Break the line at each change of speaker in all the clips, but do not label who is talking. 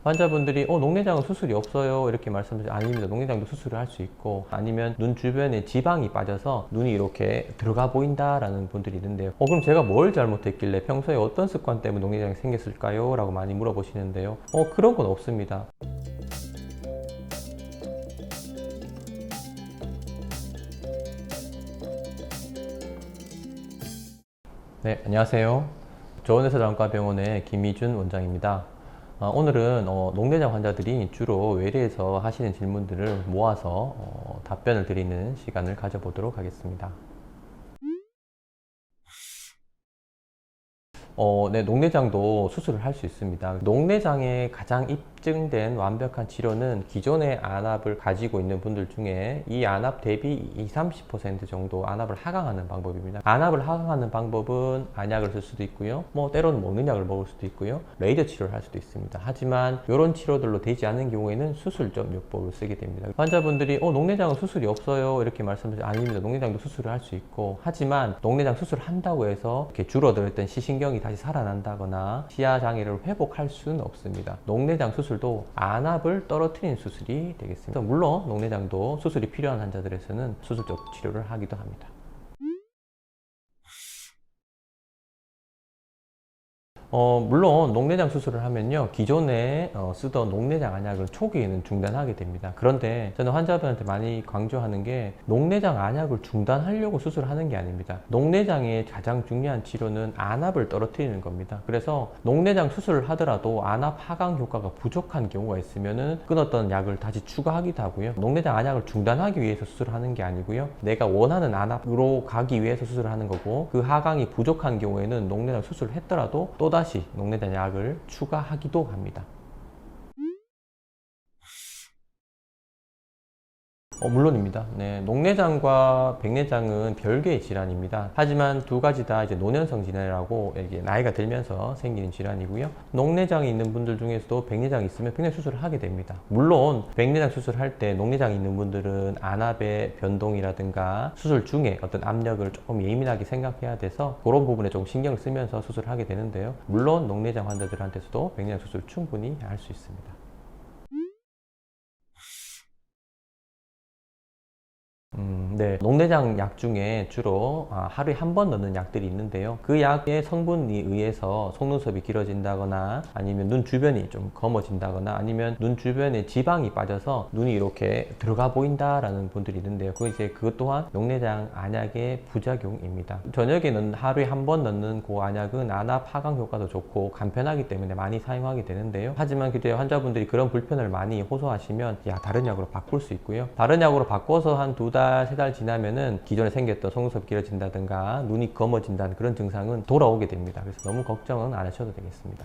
환자분들이 녹내장은 수술이 없어요 이렇게 말씀하시면 아닙니다. 녹내장도 수술을 할 수 있고, 아니면 눈 주변에 지방이 빠져서 눈이 이렇게 들어가 보인다 라는 분들이 있는데요. 그럼 제가 뭘 잘못했길래 평소에 어떤 습관 때문에 녹내장이 생겼을까요? 라고 많이 물어보시는데요. 그런 건 없습니다. 네, 안녕하세요. 조원의사장과병원의 김희준 원장입니다. 오늘은 녹내장 환자들이 주로 외래에서 하시는 질문들을 모아서 답변을 드리는 시간을 가져보도록 하겠습니다. 네, 녹내장도 수술을 할 수 있습니다. 녹내장의 가장 입증된 완벽한 치료는 기존의 안압을 가지고 있는 분들 중에 이 안압 대비 20-30% 정도 안압을 하강하는 방법입니다. 안압을 하강하는 방법은 안약을 쓸 수도 있고요, 때로는 먹는 약을 먹을 수도 있고요, 레이저 치료를 할 수도 있습니다. 하지만 이런 치료들로 되지 않는 경우에는 수술적 요법을 쓰게 됩니다. 환자분들이 녹내장은 수술이 없어요 이렇게 말씀하시면 아닙니다. 녹내장도 수술을 할 수 있고, 하지만 녹내장 수술을 한다고 해서 이렇게 줄어들었던 시신경이 다시 살아난다거나 시야 장애를 회복할 수는 없습니다. 녹내장 수술도 안압을 떨어뜨리는 수술이 되겠습니다. 물론 녹내장도 수술이 필요한 환자들에서는 수술적 치료를 하기도 합니다. 물론 녹내장 수술을 하면요, 기존에 쓰던 녹내장 안약을 초기에는 중단하게 됩니다. 그런데 저는 환자분한테 많이 강조하는 게, 녹내장 안약을 중단하려고 수술하는 게 아닙니다. 녹내장의 가장 중요한 치료는 안압을 떨어뜨리는 겁니다. 그래서 녹내장 수술을 하더라도 안압 하강 효과가 부족한 경우가 있으면은 끊었던 약을 다시 추가하기도 하고요. 녹내장 안약을 중단하기 위해서 수술하는 게 아니고요, 내가 원하는 안압으로 가기 위해서 수술을 하는 거고, 그 하강이 부족한 경우에는 녹내장 수술을 했더라도 또다시 녹내장 약을 추가하기도 합니다. 물론입니다. 네, 녹내장과 백내장은 별개의 질환입니다. 하지만 두 가지 다 이제 노년성 질환이라고, 이게 나이가 들면서 생기는 질환이고요. 녹내장이 있는 분들 중에서도 백내장이 있으면 백내장 수술을 하게 됩니다. 물론 백내장 수술할 때 녹내장이 있는 분들은 안압의 변동이라든가 수술 중에 어떤 압력을 조금 예민하게 생각해야 돼서 그런 부분에 좀 신경을 쓰면서 수술을 하게 되는데요. 물론 녹내장 환자들한테서도 백내장 수술 충분히 할 수 있습니다. 네, 녹내장 약 중에 주로 하루에 한 번 넣는 약들이 있는데요. 그 약의 성분에 의해서 속눈썹이 길어진다거나, 아니면 눈 주변이 좀 검어진다거나, 아니면 눈 주변에 지방이 빠져서 눈이 이렇게 들어가 보인다라는 분들이 있는데요. 그것 또한 녹내장 안약의 부작용입니다. 저녁에는 하루에 한 번 넣는 그 안약은 안압 하강 효과도 좋고 간편하기 때문에 많이 사용하게 되는데요. 하지만 그때 환자분들이 그런 불편을 많이 호소하시면 다른 약으로 바꿀 수 있고요. 다른 약으로 바꿔서 한 2달, 3달 지나면은 기존에 생겼던 속눈썹 길어진다든가 눈이 검어진다는 그런 증상은 돌아오게 됩니다. 그래서 너무 걱정은 안 하셔도 되겠습니다.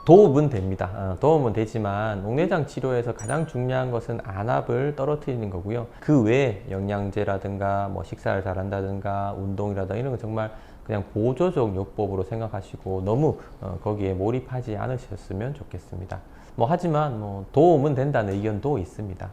도움은 됩니다. 도움은 되지만 녹내장 치료에서 가장 중요한 것은 안압을 떨어뜨리는 거고요. 그 외에 영양제라든가 식사를 잘한다든가 운동이라든가 이런 건 정말 그냥 보조적 요법으로 생각하시고 너무 거기에 몰입하지 않으셨으면 좋겠습니다. 하지만 도움은 된다는 의견도 있습니다.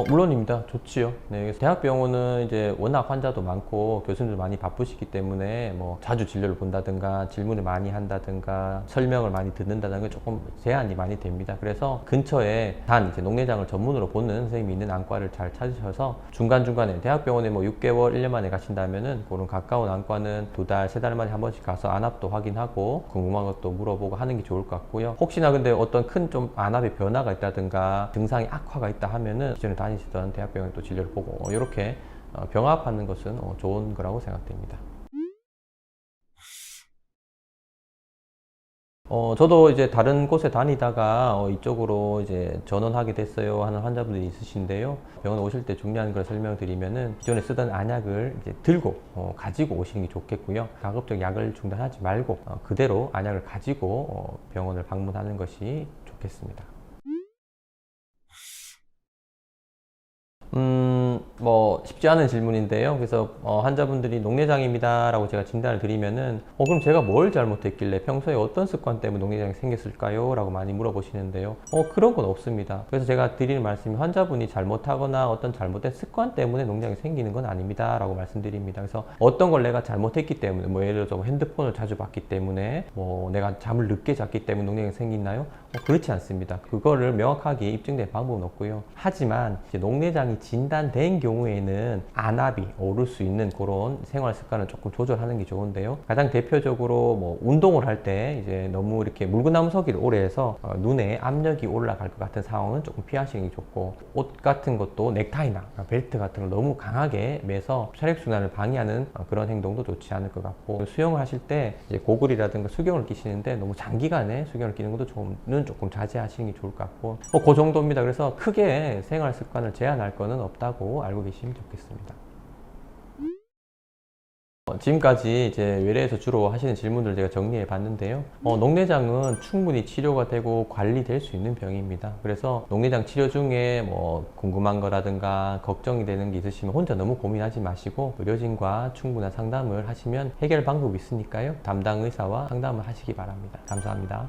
물론입니다. 좋지요. 네, 그래서 대학병원은 이제 워낙 환자도 많고 교수님들 많이 바쁘시기 때문에 자주 진료를 본다든가 질문을 많이 한다든가 설명을 많이 듣는다든가 조금 제한이 많이 됩니다. 그래서 근처에 단 이제 녹내장을 전문으로 보는 선생님이 있는 안과를 잘 찾으셔서 중간중간에 대학병원에 6개월, 1년 만에 가신다면은 그런 가까운 안과는 2달, 3달 만에 한 번씩 가서 안압도 확인하고 궁금한 것도 물어보고 하는 게 좋을 것 같고요. 혹시나 근데 어떤 큰 좀 안압의 변화가 있다든가 증상이 악화가 있다 하면은 기존에 다니시던 대학병원에 또 진료를 보고 이렇게 병합하는 것은 좋은 거라고 생각됩니다. 저도 이제 다른 곳에 다니다가 이쪽으로 이제 전원하게 됐어요 하는 환자분들이 있으신데요. 병원 오실 때 중요한 걸 설명드리면은 기존에 쓰던 안약을 이제 들고 가지고 오시는 게 좋겠고요. 가급적 약을 중단하지 말고 그대로 안약을 가지고 병원을 방문하는 것이 좋겠습니다. 뭐 쉽지 않은 질문인데요. 그래서 환자분들이 녹내장입니다 라고 제가 진단을 드리면은 그럼 제가 뭘 잘못했길래 평소에 어떤 습관 때문에 녹내장이 생겼을까요? 라고 많이 물어보시는데요. 그런 건 없습니다. 그래서 제가 드리는 말씀이 환자분이 잘못하거나 어떤 잘못된 습관 때문에 녹내장이 생기는 건 아닙니다 라고 말씀드립니다. 그래서 어떤 걸 내가 잘못했기 때문에 뭐 예를 들어서 핸드폰을 자주 봤기 때문에 뭐 내가 잠을 늦게 잤기 때문에 녹내장이 생기나요? 그렇지 않습니다. 그거를 명확하게 입증된 방법은 없고요. 하지만 이제 녹내장이 진단된 경우에는 안압이 오를 수 있는 그런 생활 습관을 조금 조절하는 게 좋은데요. 가장 대표적으로 뭐 운동을 할 때 이제 너무 이렇게 물구나무 서기를 오래 해서 눈에 압력이 올라갈 것 같은 상황은 조금 피하시는 게 좋고, 옷 같은 것도 넥타이나 벨트 같은 걸 너무 강하게 매서 혈액순환을 방해하는 그런 행동도 좋지 않을 것 같고, 수영을 하실 때 이제 고글이라든가 수경을 끼시는데 너무 장기간에 수경을 끼는 것도 조금 자제하시는 게 좋을 것 같고, 그 정도입니다. 그래서 크게 생활 습관을 제한할 거는 없다고 알고 계시면 좋겠습니다. 지금까지 이제 외래에서 주로 하시는 질문들 제가 정리해 봤는데요. 녹내장은 충분히 치료가 되고 관리될 수 있는 병입니다. 그래서 녹내장 치료 중에 뭐 궁금한 거라든가 걱정이 되는 게 있으시면 혼자 너무 고민하지 마시고 의료진과 충분한 상담을 하시면 해결 방법이 있으니까요. 담당 의사와 상담을 하시기 바랍니다. 감사합니다.